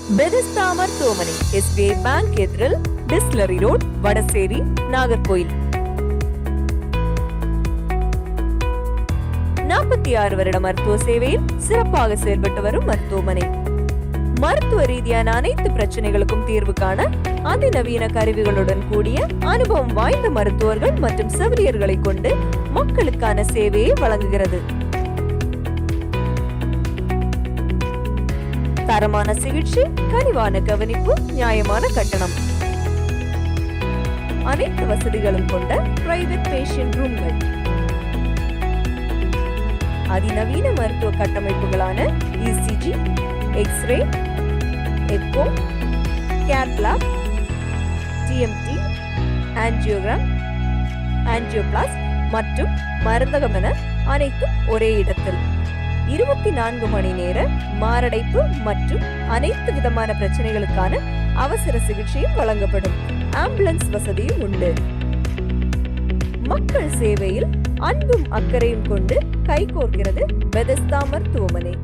Bethesda மருத்துவமனை, SBI bank எதிரில், distillery road, Vadasery, Nagercoil. 46 வருட மருத்துவ சேவையில் சிறப்பாக செயல்பட்டு வரும் மருத்துவமனை. மருத்துவ ரீதியான அனைத்து பிரச்சனைகளுக்கும் தீர்வு காண அதிநவீன கருவிகளுடன் கூடிய அனுபவம் வாய்ந்த மருத்துவர்கள் மற்றும் செவிலியர்களை கொண்டு மக்களுக்கான சேவையை வழங்குகிறது. தரமான சிகிச்சை, கனிவான கவனிப்பு, நியாயமான கட்டணம், அனைத்து வசதிகளும் கொண்ட பிரைவேட் பேஷண்ட் ரூம்கள், அதிநவீன மருத்துவ கட்டமைப்புகளான ECG, x ray, echo, cath lab, TMT, angiogram, angioplast மற்றும் மருந்தகம் என அனைத்தும் ஒரே இடத்தில். 24 மணி நேர மாரடைப்பு மற்றும் அனைத்து விதமான பிரச்சனைகளுக்கான அவசர சிகிச்சையும் வழங்கப்படும். ஆம்புலன்ஸ் வசதியும் உண்டு. மக்கள் சேவையில் அன்பும் அக்கறையும் கொண்டு கைகோர்க்கிறது பெதஸ்தா மருத்துவமனை.